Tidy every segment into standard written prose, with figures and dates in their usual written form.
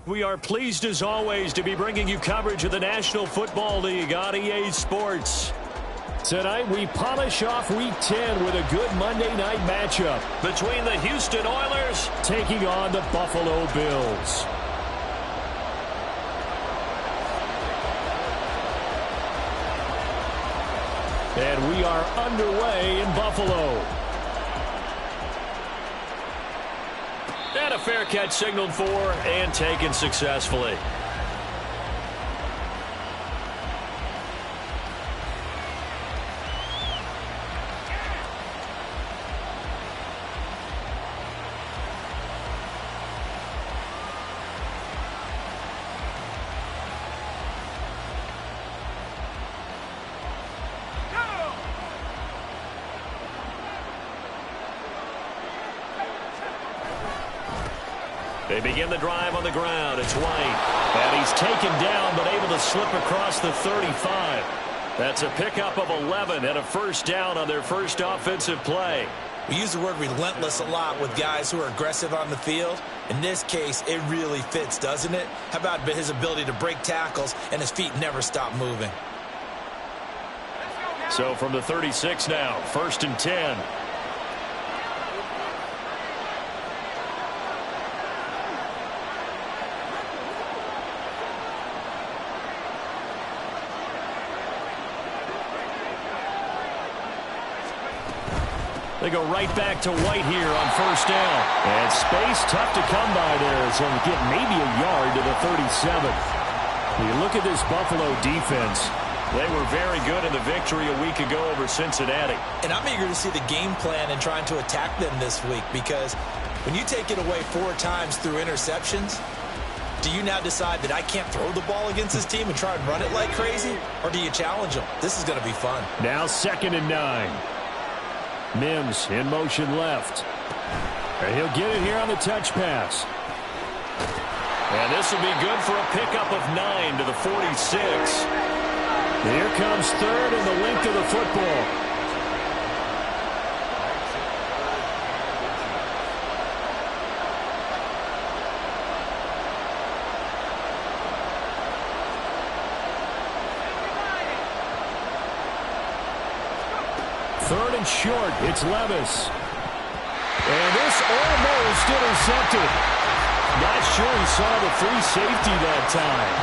We are pleased as always to be bringing you coverage of the National Football League on EA Sports. Tonight we polish off Week 10 with a good Monday night matchup between the Houston Oilers taking on the Buffalo Bills. And we are underway in Buffalo. And a fair catch signaled for and taken successfully. They begin the drive on the ground. It's White. And he's taken down but able to slip across the 35. That's a pickup of 11 and a first down on their first offensive play. We use the word relentless a lot with guys who are aggressive on the field. In this case, it really fits, doesn't it? How about his ability to break tackles and his feet never stop moving? So from the 36 now, 1st and 10. They go right back to White here on first down. And space tough to come by there. So we get maybe a yard to the 37. You look at this Buffalo defense. They were very good in the victory a week ago over Cincinnati. And I'm eager to see the game plan and trying to attack them this week, because when you take it away 4 times through interceptions, do you now decide that I can't throw the ball against this team and try and run it like crazy? Or do you challenge them? This is going to be fun. Now 2nd and 9. Mims in motion left. And he'll get it here on the touch pass. And this will be good for a pickup of 9 to the 46. Here comes 3rd and the length of the football. Third and short, it's Levis. And this almost intercepted. Not sure he saw the free safety that time.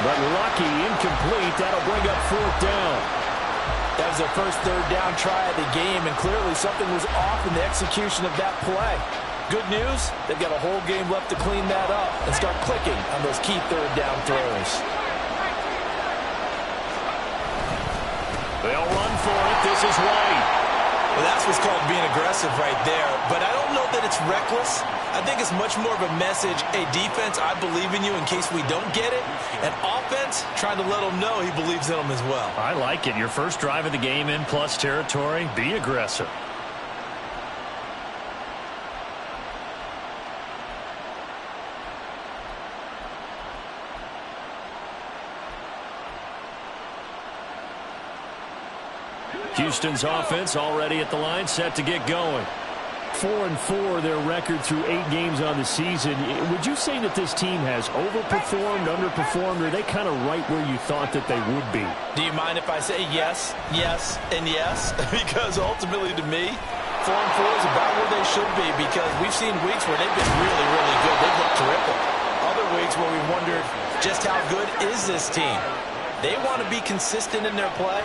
But lucky, incomplete. That'll bring up 4th down. That was their first 3rd down try of the game, and clearly something was off in the execution of that play. Good news, they've got a whole game left to clean that up and start clicking on those key 3rd down throws. They'll run for it. This is White. Well, that's what's called being aggressive right there. But I don't know that it's reckless. I think it's much more of a message. Hey, defense, I believe in you in case we don't get it. And offense, trying to let him know he believes in them as well. I like it. Your first drive of the game in plus territory. Be aggressive. Houston's offense already at the line, set to get going. 4-4 their record through 8 games on the season. Would you say that this team has overperformed, underperformed, or are they kind of right where you thought that they would be? Do you mind if I say yes, yes, and yes? Because ultimately to me, 4-4 is about where they should be, because we've seen weeks where they've been really, really good. They've looked terrific. Other weeks where we wondered just how good is this team. They want to be consistent in their play,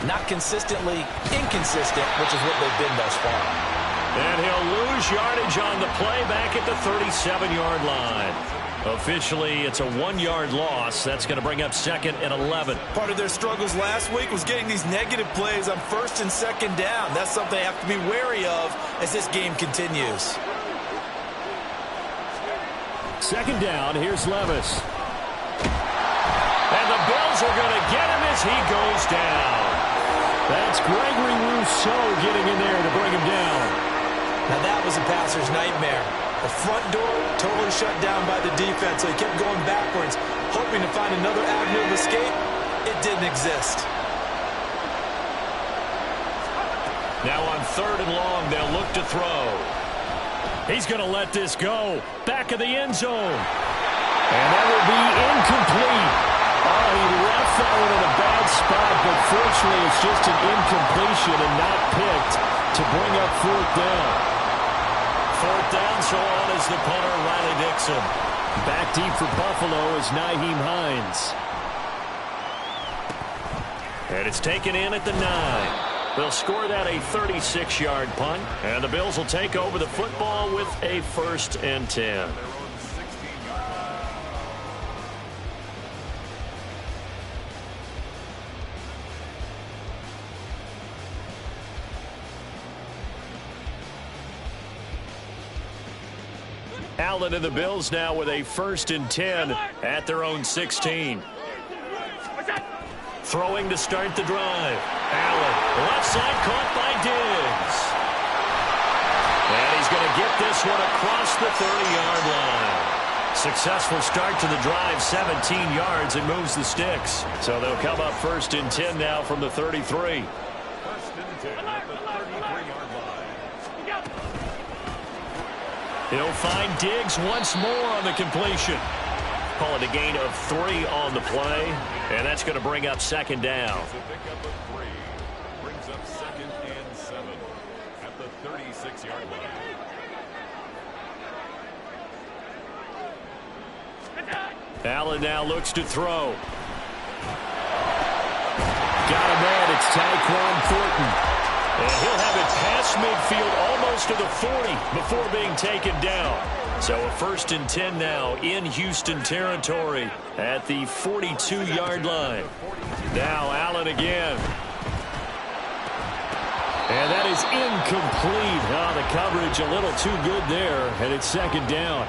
not consistently inconsistent, which is what they've been thus far. And he'll lose yardage on the play back at the 37-yard line. Officially, it's a 1-yard loss. That's going to bring up 2nd and 11. Part of their struggles last week was getting these negative plays on 1st and 2nd down. That's something they have to be wary of as this game continues. 2nd down, here's Levis. And the Bills are going to get him as he goes down. That's Gregory Rousseau getting in there to bring him down. Now that was a passer's nightmare. The front door totally shut down by the defense, so he kept going backwards, hoping to find another avenue of escape. It didn't exist. Now on 3rd and long, they'll look to throw. He's going to let this go. Back of the end zone. And that will be incomplete. Oh, he left that one in a bad spot, but fortunately it's just an incompletion and not picked to bring up fourth down. Fourth down, so on is the punter, Riley Dixon. Back deep for Buffalo is Nyheim Hines. And it's taken in at the 9. They'll score that a 36-yard punt, and the Bills will take over the football with a 1st and 10. Allen and the Bills now with a 1st and 10 at their own 16. Throwing to start the drive. Allen, left side, caught by Diggs. And he's going to get this one across the 30-yard line. Successful start to the drive, 17 yards, and moves the sticks. So they'll come up 1st and 10 now from the 33. 1st and 10 at the 33-yard line. He'll find Diggs once more on the completion. Call it a gain of 3 on the play, and that's going to bring up 2nd down. It's a pickup of 3. Brings up 2nd and 7 at the 36-yard line. Allen now looks to throw. Got a man, it's Tyquan Thornton. And he'll have it past midfield almost to the 40 before being taken down. So a 1st and 10 now in Houston territory at the 42-yard line. Now Allen again. And that is incomplete. Oh, the coverage a little too good there, and it's 2nd down.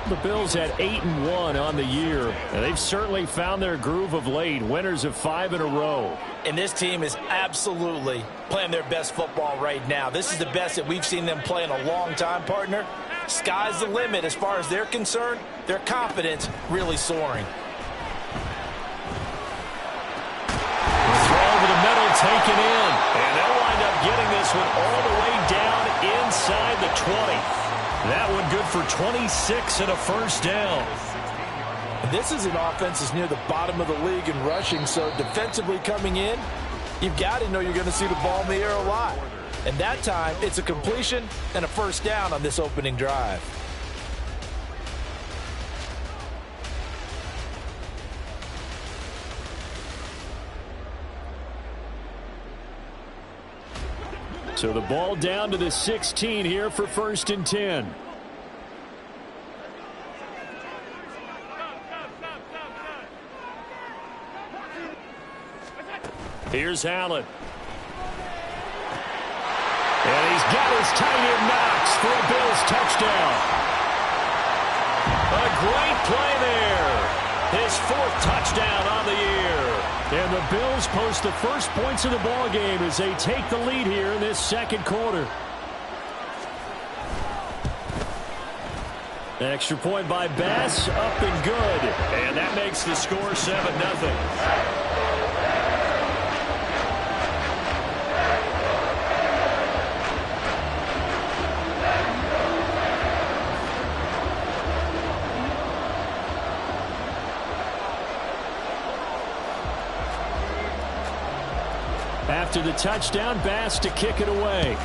The Bills had 8-1 on the year, and they've certainly found their groove of late. Winners of 5 in a row. And this team is absolutely playing their best football right now. This is the best that we've seen them play in a long time, partner. Sky's the limit as far as they're concerned. Their confidence really soaring. The throw over the middle taken in. And they'll wind up getting this one all the way down inside the 20. That one good for 26 and a 1st down. This is an offense that's near the bottom of the league in rushing, so defensively coming in, you've got to know you're going to see the ball in the air a lot. And that time, it's a completion and a 1st down on this opening drive. So the ball down to the 16 here for 1st and 10. Here's Allen. And he's got his tight end Knox for a Bills touchdown. A great play there. His 4th touchdown on the year. And the Bills post the first points of the ball game as they take the lead here in this 2nd quarter. Extra point by Bass, up and good. And that makes the score 7-0. After the touchdown, Bass to kick it away.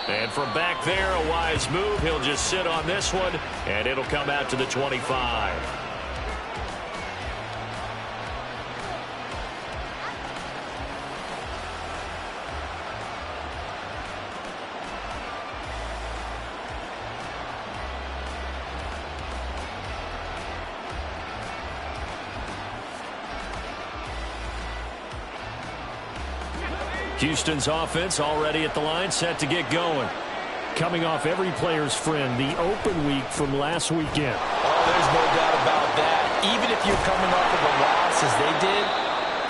And from back there, a wise move. He'll just sit on this one, and it'll come out to the 25. Houston's offense already at the line, set to get going. Coming off every player's friend, the open week from last weekend. Oh, there's no doubt about that. Even if you're coming off of a loss as they did,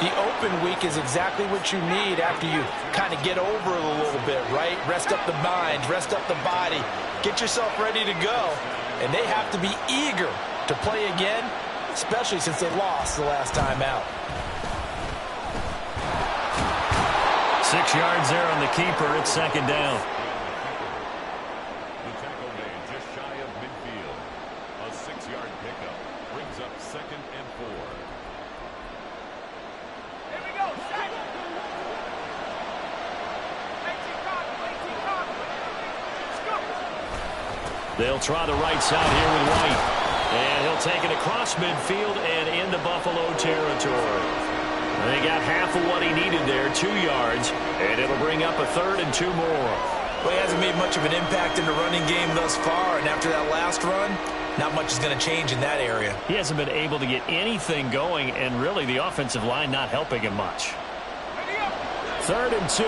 the open week is exactly what you need after you kind of get over it a little bit, right? Rest up the mind, rest up the body, get yourself ready to go. And they have to be eager to play again, especially since they lost the last time out. 6 yards there on the keeper. It's 2nd down. They'll try the right side here with White. And he'll take it across midfield and into Buffalo territory. They got half of what he needed there, 2 yards, and it'll bring up a 3rd and 2 more. Well, he hasn't made much of an impact in the running game thus far, and after that last run, not much is going to change in that area. He hasn't been able to get anything going, and really the offensive line not helping him much. 3rd and 2.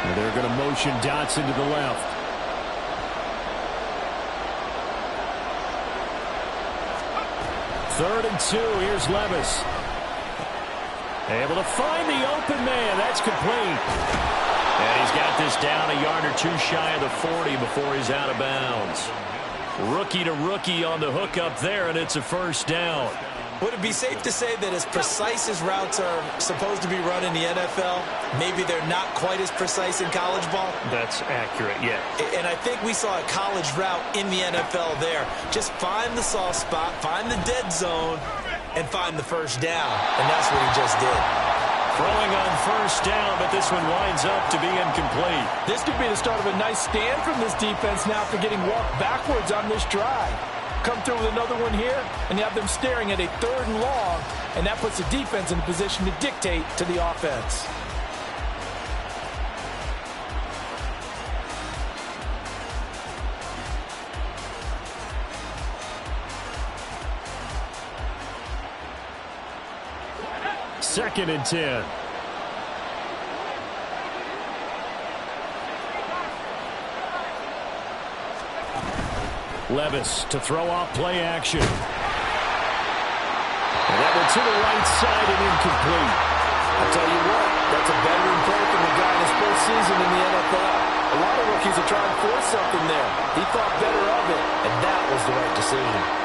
And they're going to motion Dotson to the left. Third and 2. Here's Levis. Able to find the open man. That's complete. And he's got this down a yard or 2 shy of the 40 before he's out of bounds. Rookie to rookie on the hook up there, and it's a 1st down. Would it be safe to say that as precise as routes are supposed to be run in the NFL, maybe they're not quite as precise in college ball? That's accurate, yeah. And I think we saw a college route in the NFL there. Just find the soft spot, find the dead zone, and find the 1st down. And that's what he just did. Throwing on 1st down, but this one winds up to be incomplete. This could be the start of a nice stand from this defense now after getting walked backwards on this drive. Come through with another one here, and you have them staring at a 3rd and long, and that puts the defense in a position to dictate to the offense. Second and 10. Levis to throw off play action. And that one to the right side and incomplete. I'll tell you what, that's a veteran play from the guy in his first season in the NFL. A lot of rookies are trying to force something there. He thought better of it, and that was the right decision.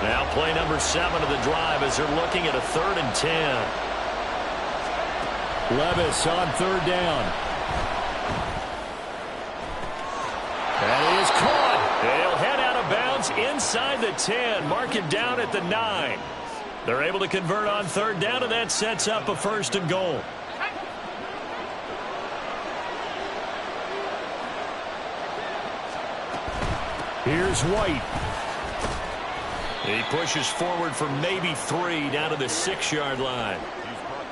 Now play number 7 of the drive as they're looking at a 3rd and 10. Levis on 3rd down. And he is caught. He'll head out of bounds inside the 10. Mark it down at the 9. They're able to convert on 3rd down, and that sets up a 1st and goal. Here's White. He pushes forward for maybe 3 down to the 6-yard line.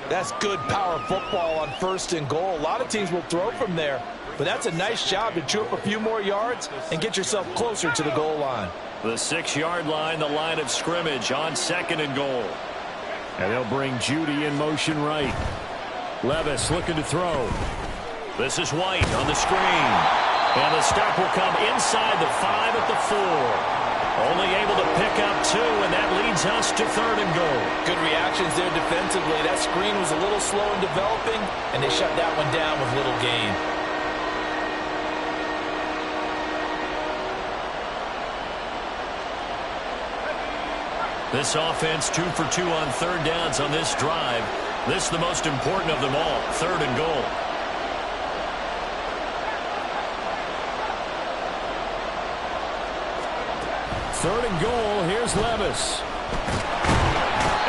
That's good power football on 1st and goal. A lot of teams will throw from there, but that's a nice job to chew up a few more yards and get yourself closer to the goal line. The 6-yard line, the line of scrimmage on 2nd and goal. And they'll bring Judy in motion right. Levis looking to throw. This is White on the screen. And the stop will come inside the 5 at the 4. Only able to pick up 2, and that leads us to 3rd and goal. Good reactions there defensively. That screen was a little slow in developing, and they shut that one down with little gain. This offense 2 for 2 on 3rd downs on this drive. This is the most important of them all, 3rd and goal. Third and goal, here's Levis.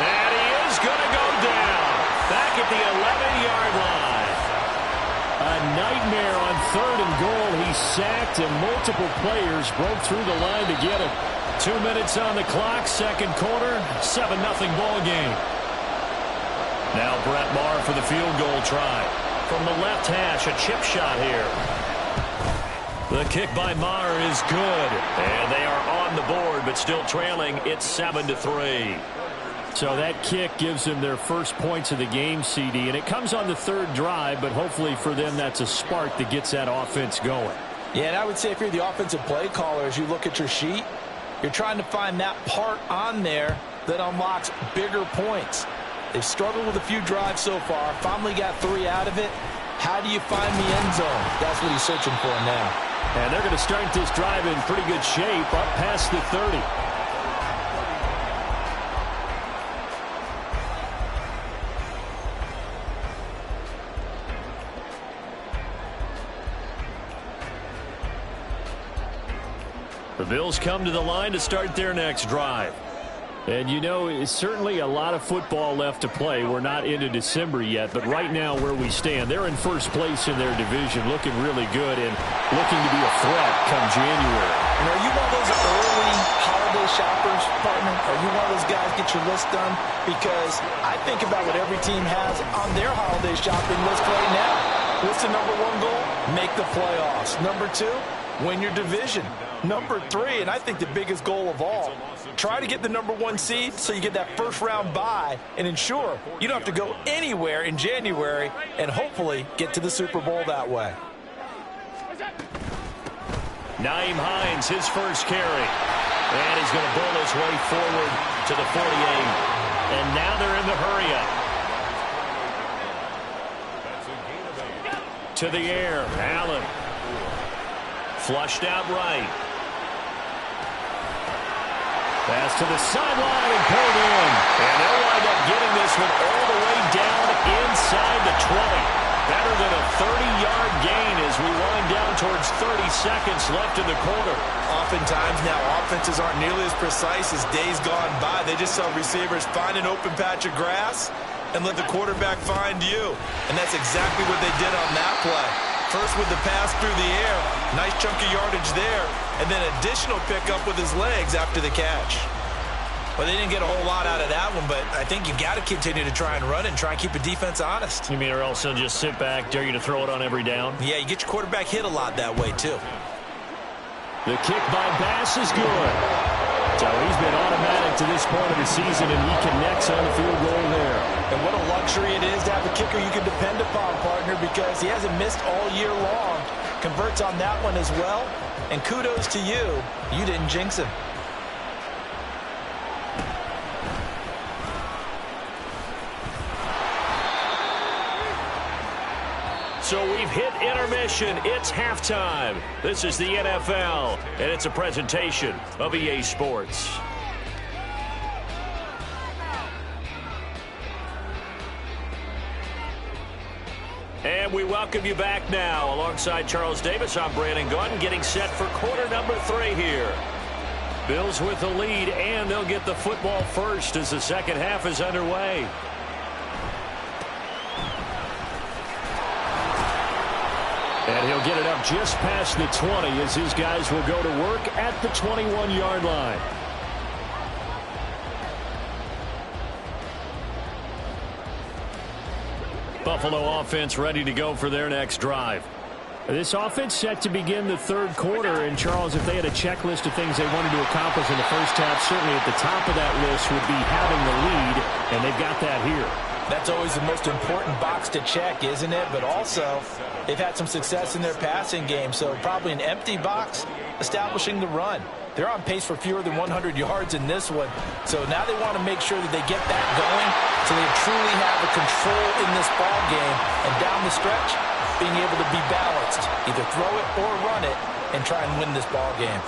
And he is going to go down. Back at the 11-yard line. A nightmare on 3rd and goal. He sacked, and multiple players broke through the line to get him. 2 minutes on the clock, 2nd quarter, 7-0 ball game. Now Brett Maher for the field goal try. From the left hash, a chip shot here. The kick by Maher is good, and they are on the board, but still trailing. It's 7-3. So that kick gives them their first points of the game, CD, and it comes on the 3rd drive, but hopefully for them that's a spark that gets that offense going. Yeah, and I would say if you're the offensive play caller, as you look at your sheet, you're trying to find that part on there that unlocks bigger points. They've struggled with a few drives so far, finally got 3 out of it. How do you find the end zone? That's what he's searching for now. And they're going to start this drive in pretty good shape up past the 30. The Bills come to the line to start their next drive. And, you know, it's certainly a lot of football left to play. We're not into December yet, but right now where we stand, they're in first place in their division, looking really good and looking to be a threat come January. And are you one of those early holiday shoppers, partner? Are you one of those guys get your list done? Because I think about what every team has on their holiday shopping list right now. What's the number one goal? Make the playoffs. Number two, win your division. Number three, and I think the biggest goal of all, try to get the number one seed so you get that first round bye and ensure you don't have to go anywhere in January and hopefully get to the Super Bowl that way. Nyheim Hines, his first carry. And he's going to bull his way forward to the 48. And now they're in the hurry-up. To the air, Allen. Flushed out right. Pass to the sideline and pulled in. And they'll wind up getting this one all the way down inside the 20. Better than a 30-yard gain as we wind down towards 30 seconds left in the quarter. Oftentimes now offenses aren't nearly as precise as days gone by. They just saw receivers find an open patch of grass and let the quarterback find you. And that's exactly what they did on that play. First with the pass through the air, nice chunk of yardage there, and then additional pickup with his legs after the catch. Well, they didn't get a whole lot out of that one, but I think you got to continue to try and run and try and keep the defense honest. You mean or else they'll just sit back, dare you to throw it on every down? Yeah, you get your quarterback hit a lot that way, too. The kick by Bass is good. So he's been automatic to this point of the season, and he connects on the field goal there. And what a luxury it is to have a kicker you can depend upon, partner, because he hasn't missed all year long. Converts on that one as well. And kudos to you. You didn't jinx him. So we've hit intermission. It's halftime. This is the NFL, and it's a presentation of EA Sports. And we welcome you back now. Alongside Charles Davis, I'm Brandon Gaudin, getting set for quarter number 3 here. Bills with the lead, and they'll get the football first as the second half is underway. And he'll get it up just past the 20 as his guys will go to work at the 21-yard line. Buffalo offense ready to go for their next drive. This offense set to begin the third quarter, and Charles, if they had a checklist of things they wanted to accomplish in the first half, certainly at the top of that list would be having the lead, and they've got that here. That's always the most important box to check, isn't it? But also, they've had some success in their passing game, so probably an empty box establishing the run. They're on pace for fewer than 100 yards in this one, so now they want to make sure that they get that going so they truly have a control in this ball game, and down the stretch, being able to be balanced, either throw it or run it, and try and win this ball game.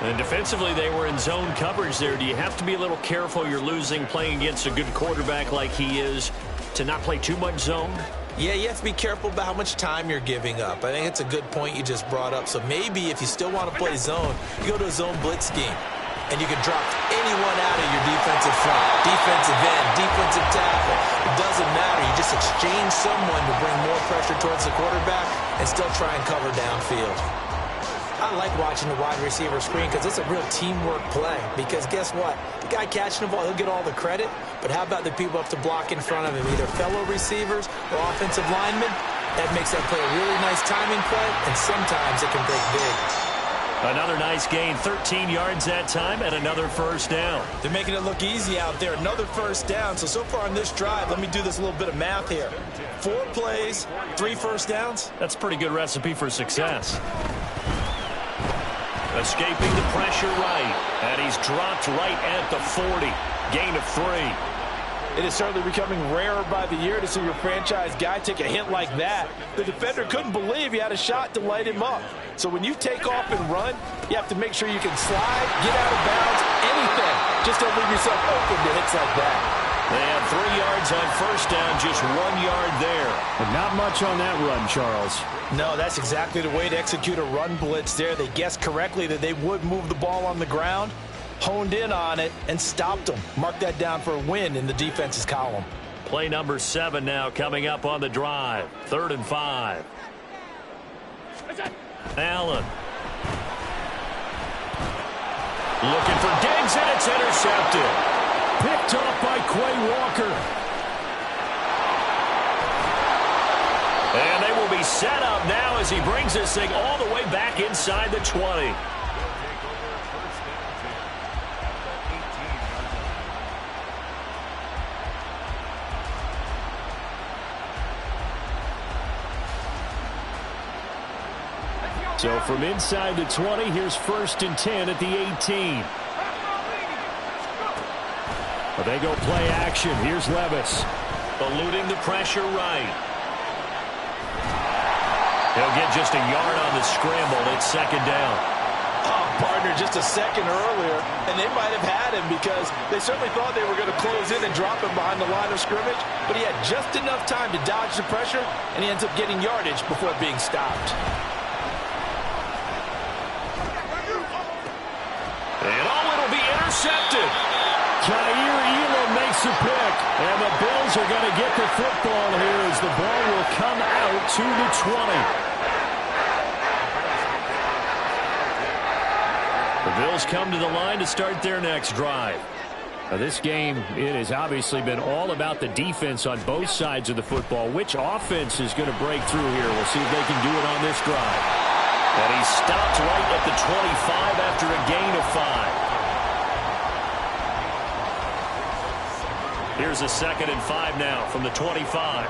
And defensively, they were in zone coverage there. Do you have to be a little careful you're losing playing against a good quarterback like he is to not play too much zone? Yeah, you have to be careful about how much time you're giving up. I think it's a good point you just brought up. So maybe if you still want to play zone, you go to a zone blitz scheme. And you can drop anyone out of your defensive front, defensive end, defensive tackle. It doesn't matter. You just exchange someone to bring more pressure towards the quarterback and still try and cover downfield. I like watching the wide receiver screen because it's a real teamwork play. Because guess what? The guy catching the ball, he'll get all the credit. But how about the people up to block in front of him, either fellow receivers or offensive linemen? That makes that play a really nice timing play, and sometimes it can break big. Another nice gain, 13 yards that time, and another first down. They're making it look easy out there. Another first down. So far on this drive, let me do this little bit of math here. 4 plays, 3 first downs. That's a pretty good recipe for success. Escaping the pressure right, and he's dropped right at the 40. Gain of 3. It is certainly becoming rarer by the year to see your franchise guy take a hit like that. The defender couldn't believe he had a shot to light him up. So when you take off and run, you have to make sure you can slide, get out of bounds, anything. Just don't leave yourself open to hits like that. They have 3 yards on first down, just 1 yard there. But not much on that run, Charles. No, that's exactly the way to execute a run blitz there. They guessed correctly that they would move the ball on the ground, honed in on it, and stopped them. Mark that down for a win in the defense's column. Play number 7 now coming up on the drive. 3rd and 5. Allen. Looking for Diggs, and it's intercepted. Picked off by Quay Walker. And they will be set up now as he brings this thing all the way back inside the 20. So from inside the 20, here's 1st and 10 at the 18. Well, they go play action. Here's Levis. Eluding the pressure right. He'll get just a yard on the scramble. It's 2nd down. Oh, partner, just a second earlier, and they might have had him because they certainly thought they were going to close in and drop him behind the line of scrimmage, but he had just enough time to dodge the pressure, and he ends up getting yardage before being stopped. And it'll be intercepted. Jair Elam makes a pick, and the Bills are going to get the football here as the ball will come out to the 20. The Bills come to the line to start their next drive. Now, this game, it has obviously been all about the defense on both sides of the football. Which offense is going to break through here? We'll see if they can do it on this drive. And he stopped right at the 25 after a gain of 5. Here's a 2nd and 5 now from the 25.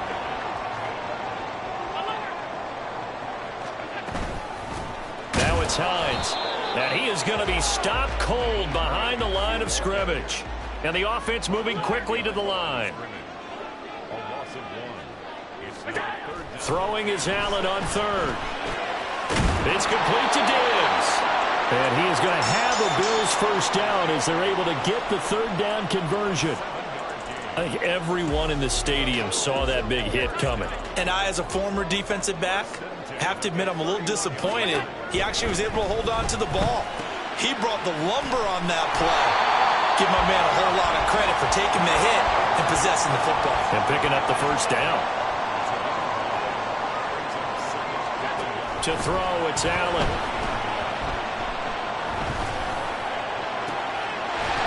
Now it's Hines. And he is going to be stopped cold behind the line of scrimmage. And the offense moving quickly to the line. Throwing is Allen on 3rd. It's complete to Diggs. And he is going to have the Bills' first down as they're able to get the 3rd down conversion. I think everyone in the stadium saw that big hit coming. And I, as a former defensive back, have to admit I'm a little disappointed. He actually was able to hold on to the ball. He brought the lumber on that play. Give my man a whole lot of credit for taking the hit and possessing the football. And picking up the first down. To throw, it's Allen.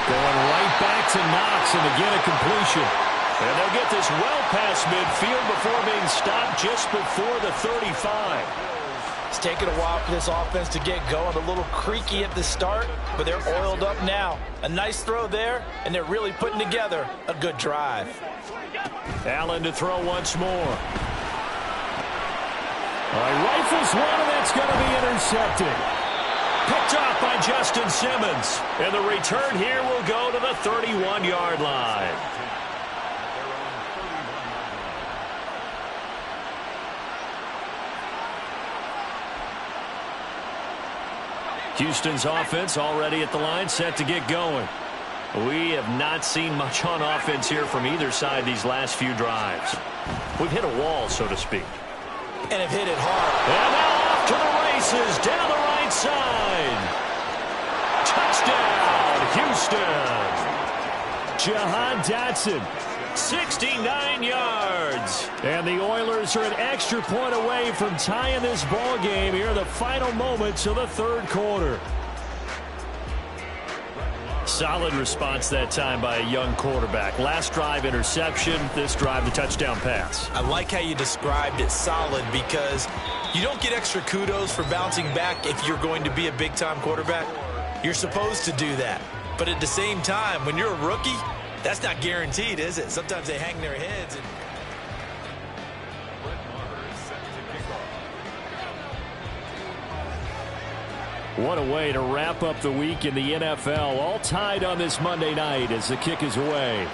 Going right back to Knox, and again a completion. And they'll get this well past midfield before being stopped just before the 35. It's taken a while for this offense to get going. A little creaky at the start, but they're oiled up now. A nice throw there, and they're really putting together a good drive. Allen to throw once more. Rifles one, and that's going to be intercepted. Picked off by Justin Simmons. And the return here will go to the 31-yard line. Houston's offense already at the line, set to get going. We have not seen much on offense here from either side these last few drives. We've hit a wall, so to speak. And have hit it hard. And now off to the races, down the right side. Touchdown, Houston. Jahan Dotson, 69 yards. And the Oilers are an extra point away from tying this ball game here in the final moments of the 3rd quarter. Solid response that time by a young quarterback. Last drive, interception. This drive, the touchdown pass. I like how you described it, solid, because you don't get extra kudos for bouncing back if you're going to be a big-time quarterback. You're supposed to do that. But at the same time, when you're a rookie, that's not guaranteed, is it? Sometimes they hang their heads. What a way to wrap up the week in the NFL. All tied on this Monday night as the kick is away.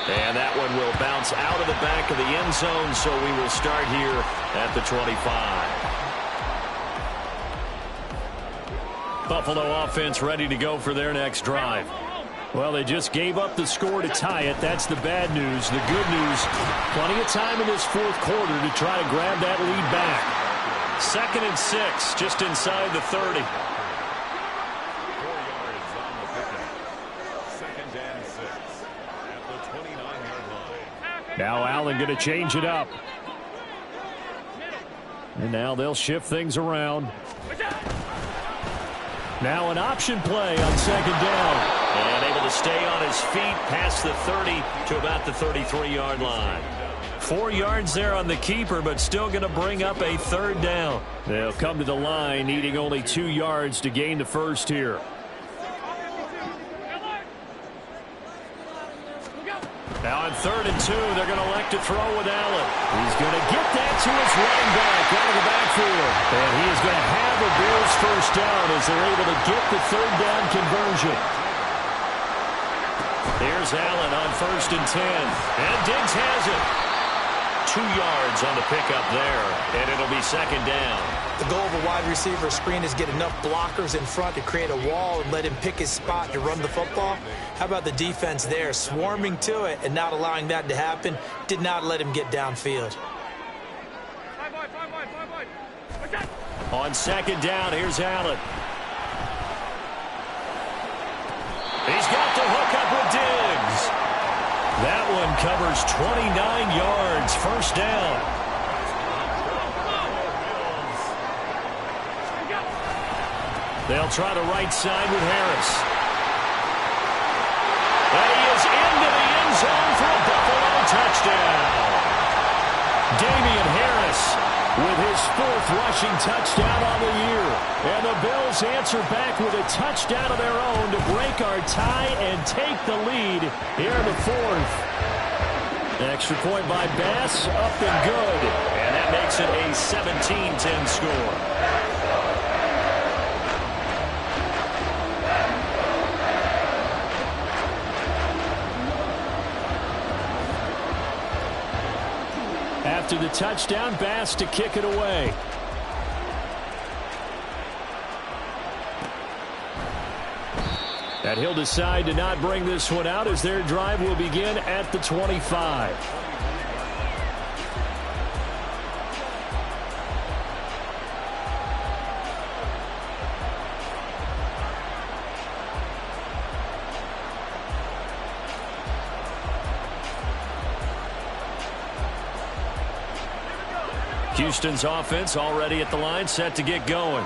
And that one will bounce out of the back of the end zone, so we will start here at the 25. Buffalo offense ready to go for their next drive. Well, they just gave up the score to tie it. That's the bad news. The good news, plenty of time in this fourth quarter to try to grab that lead back. 2nd and 6, just inside the 30. 4 yards on the pickup. 2nd and 6 at the 29-yard line. Now Allen going to change it up. And now they'll shift things around. Now an option play on 2nd down. And able to stay on his feet past the 30 to about the 33-yard line. 4 yards there on the keeper, but still going to bring up a 3rd down. They'll come to the line needing only 2 yards to gain the first here. Now on 3rd and 2, they're going to elect to throw with Allen. He's going to get that to his running back out of the backfield. And he is going to have a Bills first down as they're able to get the 3rd down conversion. Here's Allen on 1st and 10. And Diggs has it. 2 yards on the pickup there. And it'll be 2nd down. The goal of a wide receiver screen is get enough blockers in front to create a wall and let him pick his spot to run the football. How about the defense there, swarming to it and not allowing that to happen? Did not let him get downfield. On 2nd down, here's Allen. He's got the hook up with Diggs. That one covers 29 yards, first down. They'll try the right side with Harris. And he is into the end zone for a Buffalo touchdown. Damian Harris with his 4th rushing touchdown on the year. And the Bills answer back with a touchdown of their own to break our tie and take the lead here in the 4th. Extra point by Bass, up and good. And that makes it a 17-10 score. After the touchdown, Bass to kick it away. And he'll decide to not bring this one out as their drive will begin at the 25. Houston's offense already at the line, set to get going.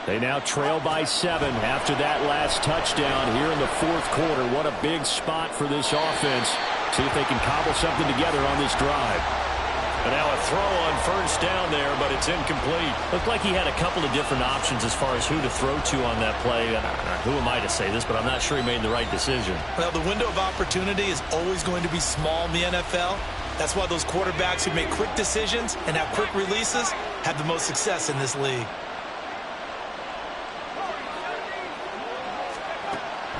They now trail by 7 after that last touchdown here in the 4th quarter. What a big spot for this offense. See if they can cobble something together on this drive. And now a throw on 1st down there, but it's incomplete. Looked like he had a couple of different options as far as who to throw to on that play. Who am I to say this, but I'm not sure he made the right decision. Well, the window of opportunity is always going to be small in the NFL. That's why those quarterbacks who make quick decisions and have quick releases have the most success in this league.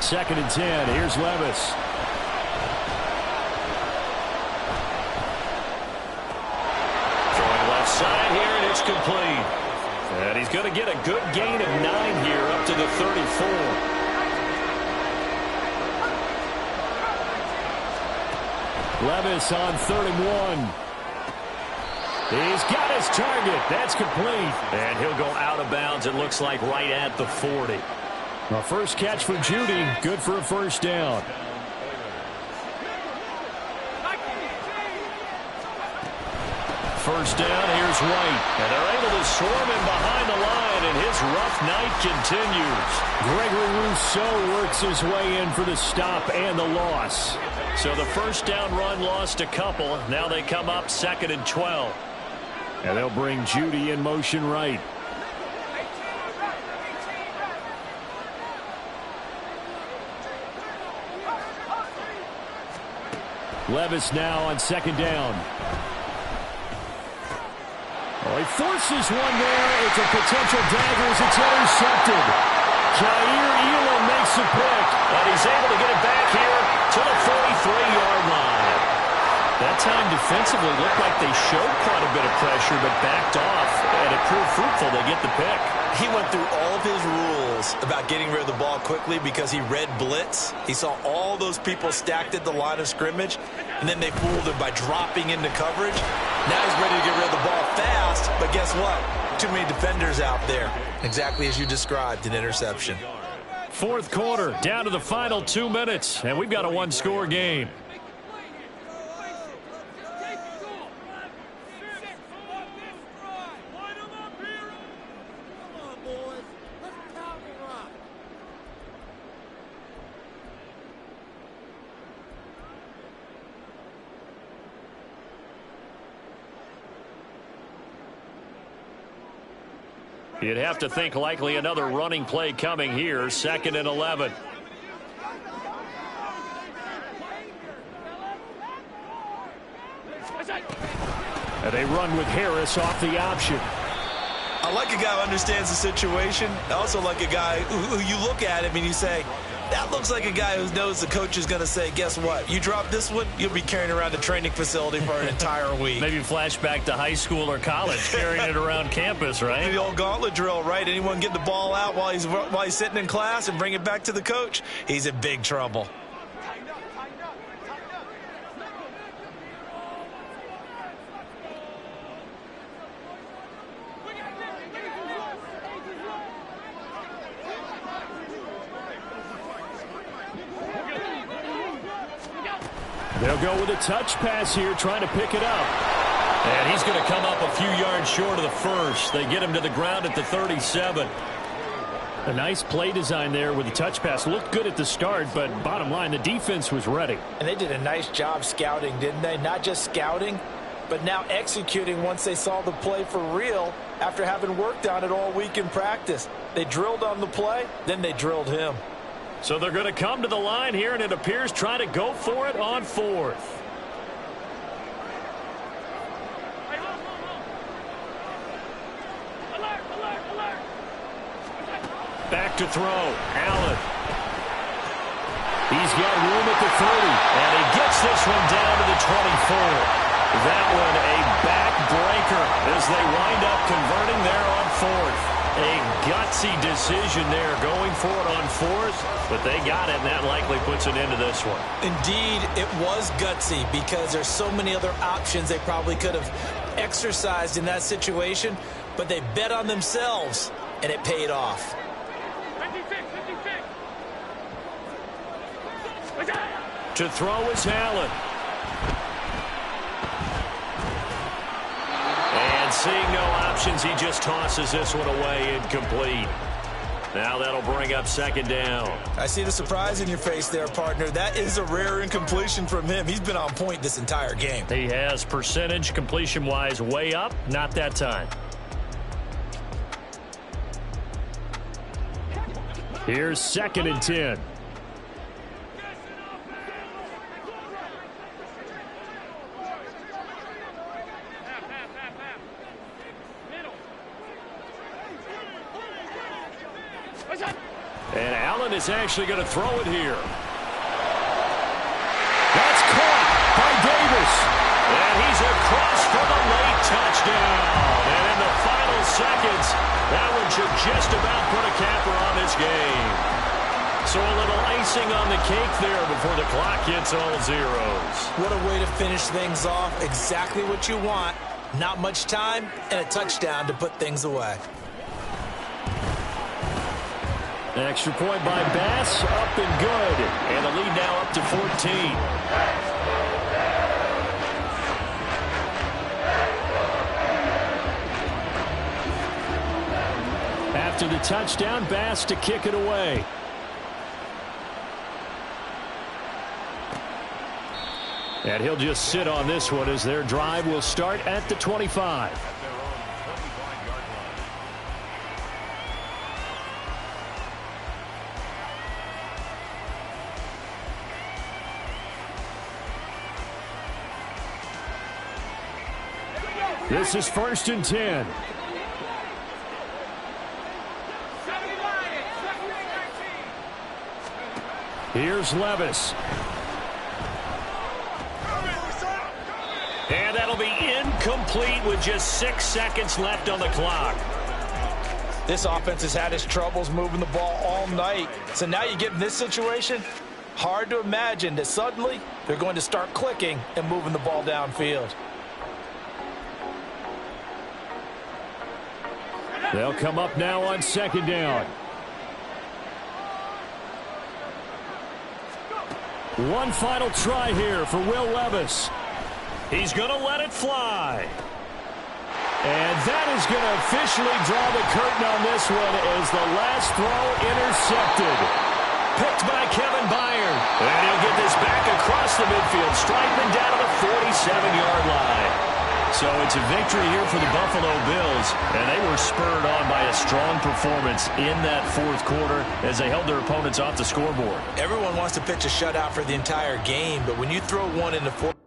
2nd and 10. Here's Levis. Throwing left side here, and it's complete. And he's going to get a good gain of 9 here up to the 34. Levis on 3rd and 1. He's got his target. That's complete. And he'll go out of bounds, it looks like, right at the 40. The first catch for Judy, good for a first down. First down, here's White. And they're able to swarm him behind the line, and his rough night continues. Gregory Rousseau works his way in for the stop and the loss. So the first down run lost a couple. Now they come up 2nd and 12. And they'll bring Judy in motion right. Levis now on 2nd down. Oh, he forces one there. It's a potential dagger as it's intercepted. Jair Elam makes the pick, and he's able to get it back here to the 43-yard line. That time defensively looked like they showed quite a bit of pressure, but backed off, and it proved fruitful. They get the pick. He went through all of his rules about getting rid of the ball quickly because he read blitz. He saw all those people stacked at the line of scrimmage, and then they fooled him by dropping into coverage. Now he's ready to get rid of the ball fast, but guess what? Too many defenders out there. Exactly as you described, an interception. Fourth quarter, down to the final 2 minutes, and we've got a one-score game. You'd have to think likely another running play coming here, 2nd and 11. And they run with Harris off the option. I like a guy who understands the situation. I also like a guy who you look at him and you say, that looks like a guy who knows the coach is going to say, guess what? You drop this one, you'll be carrying around a training facility for an entire week. Maybe flashback to high school or college, carrying it around campus, right? The old gauntlet drill, right? Anyone get the ball out while he's sitting in class and bring it back to the coach? He's in big trouble. They'll go with a touch pass here, trying to pick it up. And he's going to come up a few yards short of the first. They get him to the ground at the 37. A nice play design there with the touch pass. Looked good at the start, but bottom line, the defense was ready. And they did a nice job scouting, didn't they? Not just scouting, but now executing once they saw the play for real after having worked on it all week in practice. They drilled on the play, then they drilled him. So they're going to come to the line here, and it appears trying to go for it on 4th. Back to throw. Allen. He's got room at the 30, and he gets this one down to the 24. That one a backbreaker as they wind up converting there on 4th. A gutsy decision there going for it on 4th, but they got it, and that likely puts an end to this one. Indeed, it was gutsy because there's so many other options they probably could have exercised in that situation, but they bet on themselves, and it paid off. To throw is Allen. And seeing no options, he just tosses this one away, incomplete. Now that'll bring up 2nd down. I see the surprise in your face there, partner. That is a rare incompletion from him. He's been on point this entire game. He has percentage completion-wise way up, not that time. Here's 2nd and 10. And Allen is actually going to throw it here. That's caught by Davis. And he's across for the late touchdown. And in the final seconds, that one should just about put a capper on this game. So a little icing on the cake there before the clock hits all zeros. What a way to finish things off. Exactly what you want. Not much time and a touchdown to put things away. Extra point by Bass, up and good. And the lead now up to 14. After the touchdown, Bass to kick it away. And he'll just sit on this one as their drive will start at the 25. This is 1st and 10. Here's Levis. And that'll be incomplete with just 6 seconds left on the clock. This offense has had its troubles moving the ball all night. So now you get in this situation, hard to imagine that suddenly they're going to start clicking and moving the ball downfield. They'll come up now on second down. One final try here for Will Levis. He's going to let it fly. And that is going to officially draw the curtain on this one as the last throw intercepted. Picked by Kevin Byard. And he'll get this back across the midfield, striping down to the 47-yard line. So it's a victory here for the Buffalo Bills, and they were spurred on by a strong performance in that fourth quarter as they held their opponents off the scoreboard. Everyone wants to pitch a shutout for the entire game, but when you throw one in the fourth